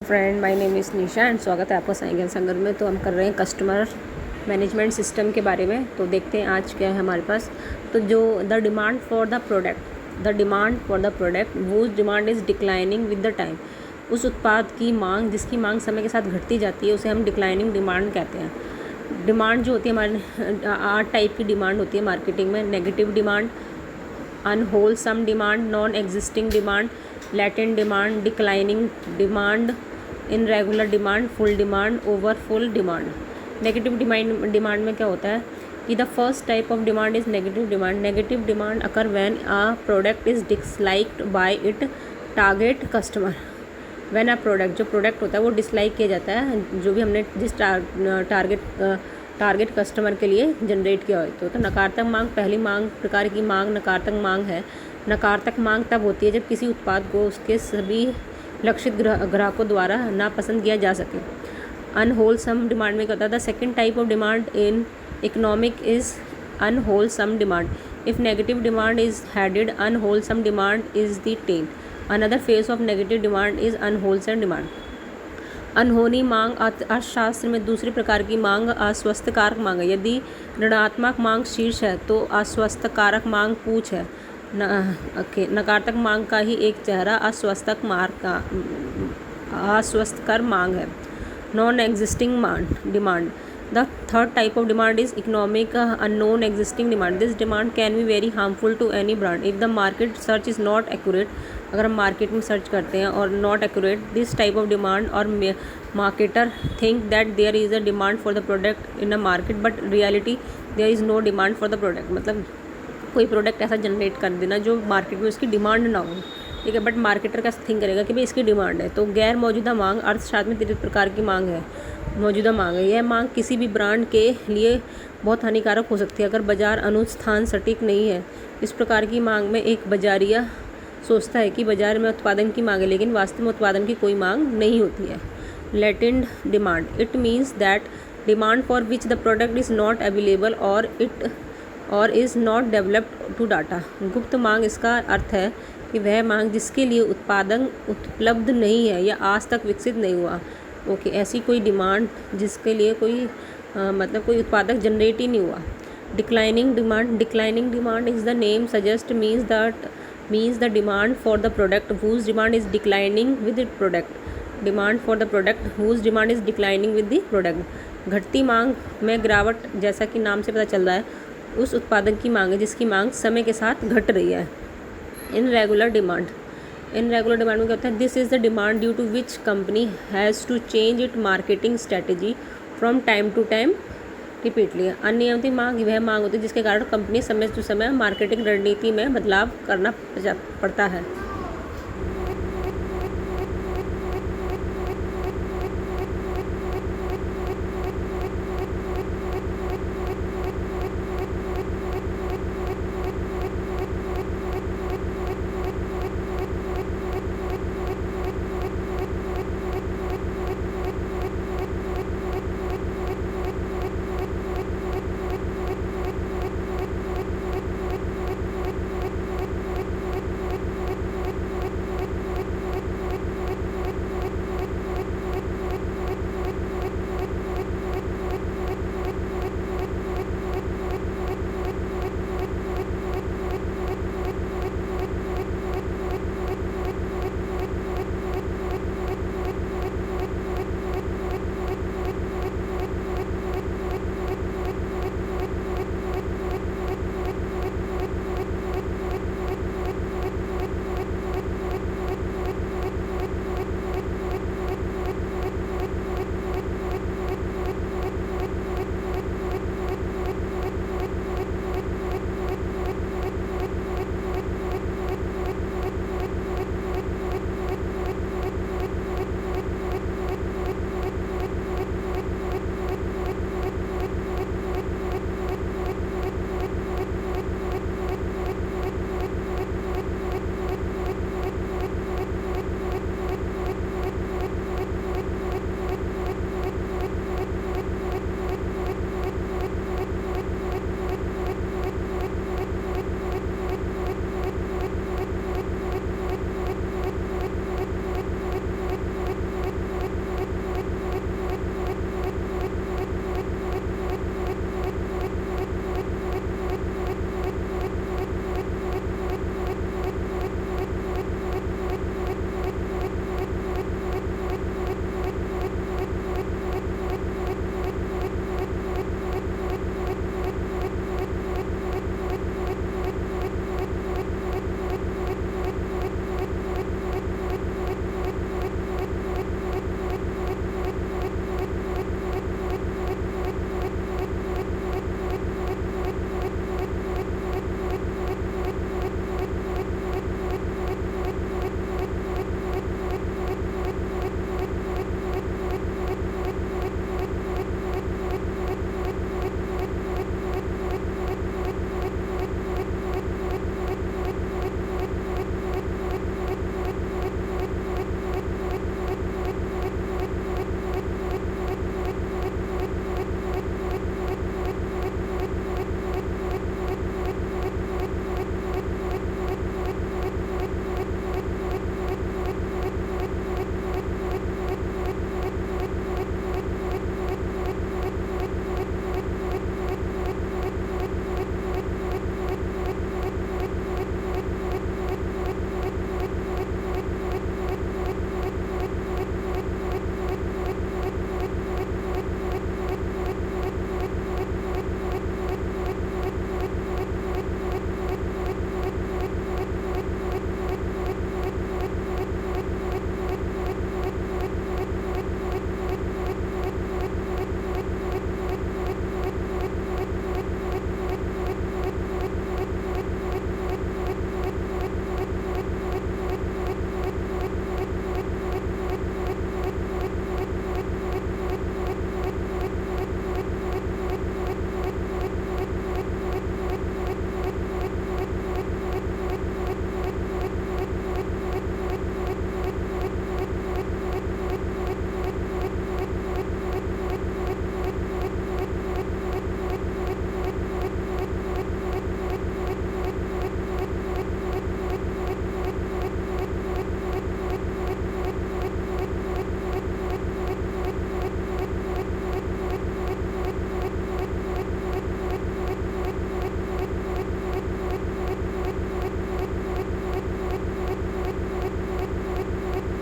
Friend, my name is Nisha and स्वागत है आपका साई ज्ञान संगम में। तो हम कर रहे हैं कस्टमर मैनेजमेंट सिस्टम के बारे में। तो देखते हैं आज क्या है हमारे पास। तो जो the demand for the product वो demand is declining with the time. उस उत्पाद की मांग जिसकी मांग समय के साथ घटती जाती है उसे हम डिक्लाइनिंग डिमांड कहते हैं। डिमांड जो होती है हमारे 8 टाइप की डिमांड होती है मार्केटिंग में। Negative demand, unwholesome demand, non existing demand, latent demand, declining demand, irregular demand, full demand, over full demand. Negative demand में क्या होता है कि the first type of demand is negative demand. Negative demand occur when a product is disliked by it target customer. When a product, जो product होता है वो dislike किया जाता है जो भी हमने जिस टारगेट कस्टमर के लिए जनरेट किया हो। तो नकारात्मक मांग पहली प्रकार की मांग नकारात्मक मांग है। नकारात्मक मांग तब होती है जब किसी उत्पाद को उसके सभी लक्षित ग्राहकों द्वारा नापसंद किया जा सके। अनहोलसम डिमांड में क्या होता है? The second type of demand in economic is unwholesome demand. If negative demand is headed unwholesome demand is the tail. Another face of negative demand is unwholesome demand. अनहोनी मांग अर्थशास्त्र में दूसरी प्रकार की मांग अस्वस्थकारक मांग है। यदि ऋणात्मक मांग शीर्ष है तो अस्वस्थकारक मांग पूछ है। नकारात्मक मांग का ही एक चेहरा अस्वस्थकर मांग है। Non existing demand. The third type of demand is economic unknown existing demand. This demand can be very harmful to any brand if the market search is not accurate. अगर हम मार्केट में सर्च करते हैं और not accurate this type of demand और marketer think that there is a demand for the product in a market but reality there is no demand for the product. मतलब कोई product ऐसा generate कर देना जो मार्केट में उसकी demand ना हो, ठीक है, बट मार्केटर का थिंक करेगा कि भाई इसकी डिमांड है। तो गैर मौजूदा मांग अर्थशास्त्र में 3 प्रकार की मांग है। मौजूदा मांग है, यह मांग किसी भी ब्रांड के लिए बहुत हानिकारक हो सकती है अगर बाजार अनुस्थान सटीक नहीं है। इस प्रकार की मांग में एक बाजारिया सोचता है कि बाजार में उत्पादन की मांग है लेकिन वास्तव में उत्पादन की कोई मांग नहीं होती है। Latent demand, it means that demand for which the product is not available और is not developed to data. गुप्त मांग, इसका अर्थ है कि वह मांग जिसके लिए उत्पादन उपलब्ध नहीं है या आज तक विकसित नहीं हुआ। ओके, ऐसी कोई डिमांड जिसके लिए कोई कोई उत्पादक जनरेट ही नहीं हुआ। Declining demand is the name suggest means the demand for the product whose demand is declining with product. Demand for the product whose demand is declining with the product. घटती मांग में गिरावट, जैसा कि नाम से पता चल रहा है, उस उत्पादन की मांग है जिसकी मांग समय के साथ घट रही है। इनरेगुलर डिमांड में क्या होता है? This is the demand due to which company has to change it marketing strategy from time to time repeatedly. अनियमित मांग वह मांग होती है जिसके कारण कंपनी समय टू समय मार्केटिंग रणनीति में बदलाव करना पड़ता है।